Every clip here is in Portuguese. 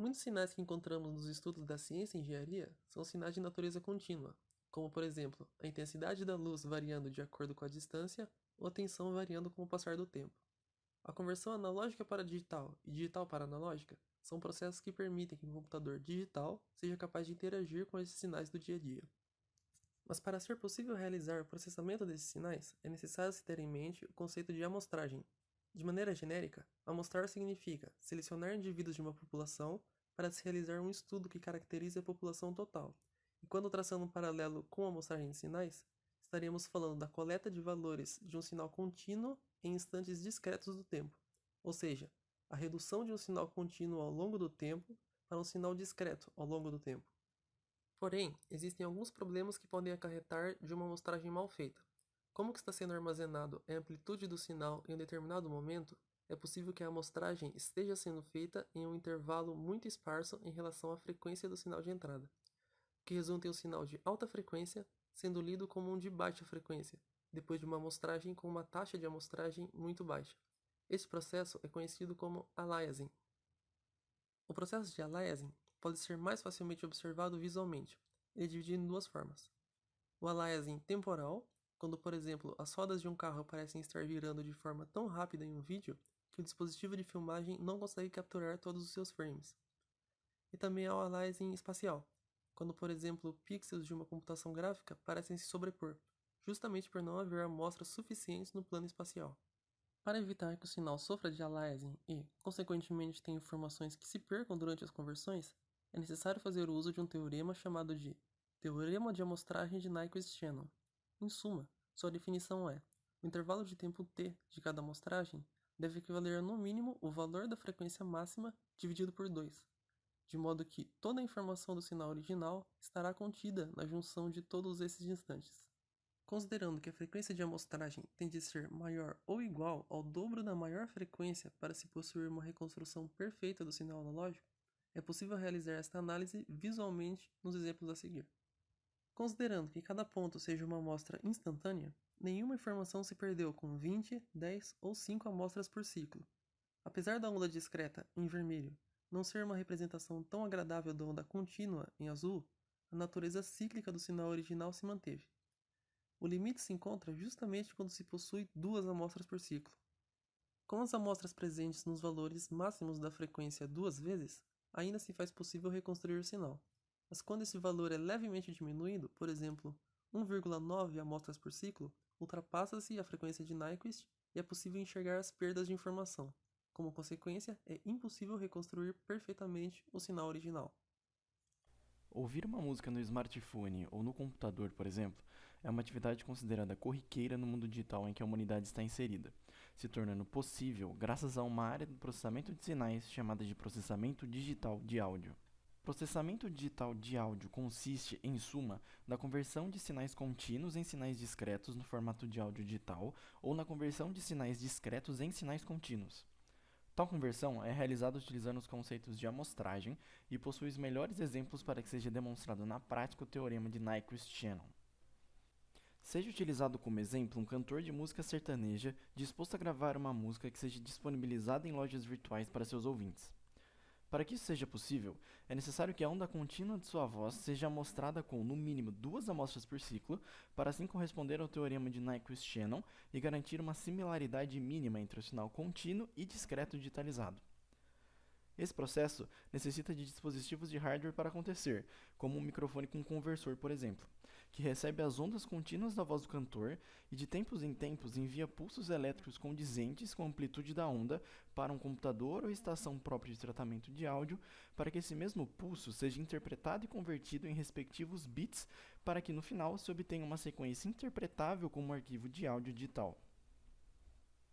Muitos sinais que encontramos nos estudos da ciência e engenharia são sinais de natureza contínua, como, por exemplo, a intensidade da luz variando de acordo com a distância ou a tensão variando com o passar do tempo. A conversão analógica para digital e digital para analógica são processos que permitem que um computador digital seja capaz de interagir com esses sinais do dia a dia. Mas para ser possível realizar o processamento desses sinais, é necessário se ter em mente o conceito de amostragem. De maneira genérica, amostrar significa selecionar indivíduos de uma população para se realizar um estudo que caracterize a população total. E quando traçando um paralelo com a amostragem de sinais, estaremos falando da coleta de valores de um sinal contínuo em instantes discretos do tempo, ou seja, a redução de um sinal contínuo ao longo do tempo para um sinal discreto ao longo do tempo. Porém, existem alguns problemas que podem acarretar de uma amostragem mal feita. Como o que está sendo armazenado é a amplitude do sinal em um determinado momento, é possível que a amostragem esteja sendo feita em um intervalo muito esparso em relação à frequência do sinal de entrada, o que resulta em um sinal de alta frequência sendo lido como um de baixa frequência, depois de uma amostragem com uma taxa de amostragem muito baixa. Este processo é conhecido como aliasing. O processo de aliasing pode ser mais facilmente observado visualmente. Ele é dividido em duas formas. O aliasing temporal, quando, por exemplo, as rodas de um carro parecem estar girando de forma tão rápida em um vídeo que o dispositivo de filmagem não consegue capturar todos os seus frames. E também há o aliasing espacial, quando, por exemplo, pixels de uma computação gráfica parecem se sobrepor, justamente por não haver amostras suficientes no plano espacial. Para evitar que o sinal sofra de aliasing e, consequentemente, tenha informações que se percam durante as conversões, é necessário fazer uso de um teorema chamado de Teorema de Amostragem de Nyquist-Shannon. Em suma, sua definição é: o intervalo de tempo t de cada amostragem deve equivaler a, no mínimo, o valor da frequência máxima dividido por 2, de modo que toda a informação do sinal original estará contida na junção de todos esses instantes. Considerando que a frequência de amostragem tem de ser maior ou igual ao dobro da maior frequência para se possuir uma reconstrução perfeita do sinal analógico, é possível realizar esta análise visualmente nos exemplos a seguir. Considerando que cada ponto seja uma amostra instantânea, nenhuma informação se perdeu com 20, 10 ou 5 amostras por ciclo. Apesar da onda discreta, em vermelho, não ser uma representação tão agradável da onda contínua, em azul, a natureza cíclica do sinal original se manteve. O limite se encontra justamente quando se possui 2 amostras por ciclo. Com as amostras presentes nos valores máximos da frequência 2 vezes, ainda se faz possível reconstruir o sinal. Mas quando esse valor é levemente diminuído, por exemplo, 1,9 amostras por ciclo, ultrapassa-se a frequência de Nyquist e é possível enxergar as perdas de informação. Como consequência, é impossível reconstruir perfeitamente o sinal original. Ouvir uma música no smartphone ou no computador, por exemplo, é uma atividade considerada corriqueira no mundo digital em que a humanidade está inserida, se tornando possível graças a uma área do processamento de sinais chamada de processamento digital de áudio. Processamento digital de áudio consiste, em suma, na conversão de sinais contínuos em sinais discretos no formato de áudio digital ou na conversão de sinais discretos em sinais contínuos. Tal conversão é realizada utilizando os conceitos de amostragem e possui os melhores exemplos para que seja demonstrado na prática o teorema de Nyquist-Shannon. Seja utilizado como exemplo um cantor de música sertaneja disposto a gravar uma música que seja disponibilizada em lojas virtuais para seus ouvintes. Para que isso seja possível, é necessário que a onda contínua de sua voz seja amostrada com, no mínimo, 2 amostras por ciclo, para assim corresponder ao teorema de Nyquist-Shannon e garantir uma similaridade mínima entre o sinal contínuo e discreto digitalizado. Esse processo necessita de dispositivos de hardware para acontecer, como um microfone com conversor, por exemplo, que recebe as ondas contínuas da voz do cantor e de tempos em tempos envia pulsos elétricos condizentes com a amplitude da onda para um computador ou estação própria de tratamento de áudio, para que esse mesmo pulso seja interpretado e convertido em respectivos bits, para que no final se obtenha uma sequência interpretável como um arquivo de áudio digital.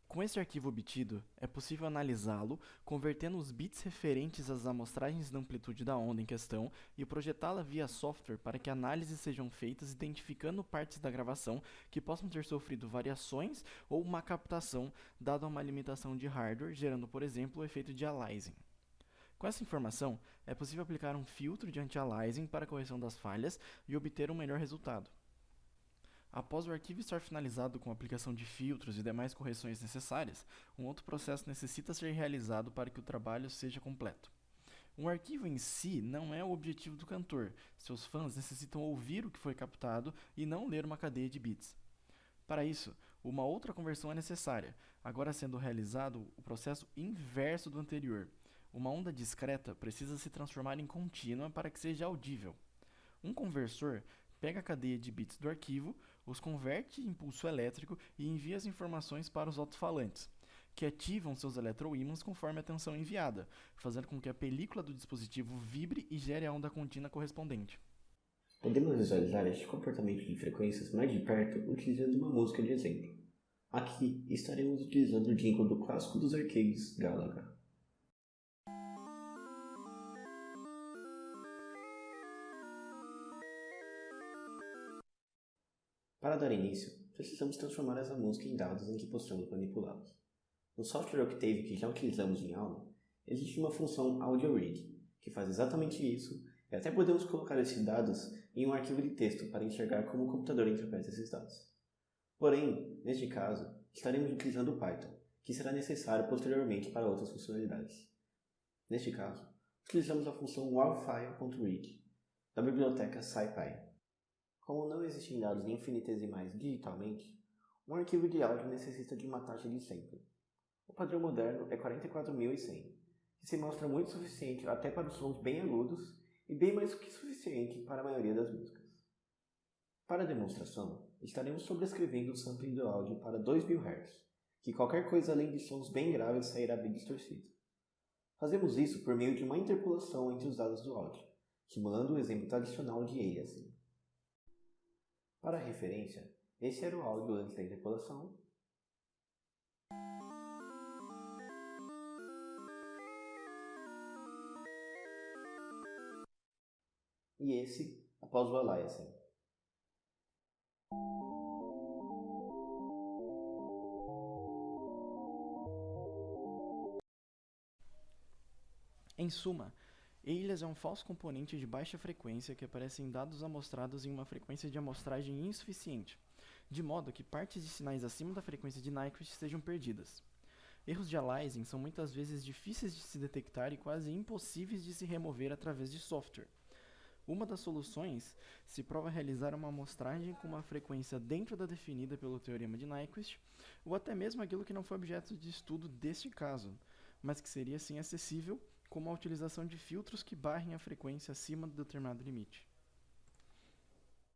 Com esse arquivo obtido, é possível analisá-lo, convertendo os bits referentes às amostragens da amplitude da onda em questão e projetá-la via software para que análises sejam feitas identificando partes da gravação que possam ter sofrido variações ou uma captação dada uma limitação de hardware, gerando, por exemplo, o efeito de aliasing. Com essa informação, é possível aplicar um filtro de anti-aliasing para a correção das falhas e obter um melhor resultado. Após o arquivo estar finalizado com a aplicação de filtros e demais correções necessárias, um outro processo necessita ser realizado para que o trabalho seja completo. Um arquivo em si não é o objetivo do cantor. Seus fãs necessitam ouvir o que foi captado e não ler uma cadeia de bits. Para isso, uma outra conversão é necessária, agora sendo realizado o processo inverso do anterior. Uma onda discreta precisa se transformar em contínua para que seja audível. Um conversor pega a cadeia de bits do arquivo, os converte em impulso elétrico e envia as informações para os alto-falantes, que ativam seus eletroímãs conforme a tensão enviada, fazendo com que a película do dispositivo vibre e gere a onda contínua correspondente. Podemos visualizar este comportamento de frequências mais de perto utilizando uma música de exemplo. Aqui estaremos utilizando o jingle do clássico dos arcades, Galaga. Para dar início, precisamos transformar essa música em dados em que possamos manipulá-los. No software Octave que já utilizamos em aula, existe uma função AudioRead, que faz exatamente isso, e até podemos colocar esses dados em um arquivo de texto para enxergar como o computador interpreta esses dados. Porém, neste caso, estaremos utilizando o Python, que será necessário posteriormente para outras funcionalidades. Neste caso, utilizamos a função wavefile.read, da biblioteca SciPy. Como não existem dados infinitesimais digitalmente, um arquivo de áudio necessita de uma taxa de sampling. O padrão moderno é 44.100, que se mostra muito suficiente até para os sons bem agudos e bem mais que suficiente para a maioria das músicas. Para a demonstração, estaremos sobrescrevendo o sampling do áudio para 2000 Hz, que qualquer coisa além de sons bem graves sairá bem distorcido. Fazemos isso por meio de uma interpolação entre os dados do áudio, simulando o exemplo tradicional de aliasing. Para referência, esse era o áudio antes da interpolação, e esse após o aliasing. Em suma, alias é um falso componente de baixa frequência que aparece em dados amostrados em uma frequência de amostragem insuficiente, de modo que partes de sinais acima da frequência de Nyquist sejam perdidas. Erros de aliasing são muitas vezes difíceis de se detectar e quase impossíveis de se remover através de software. Uma das soluções se prova realizar uma amostragem com uma frequência dentro da definida pelo teorema de Nyquist, ou até mesmo aquilo que não foi objeto de estudo deste caso, mas que seria sim acessível, como a utilização de filtros que barrem a frequência acima de determinado limite.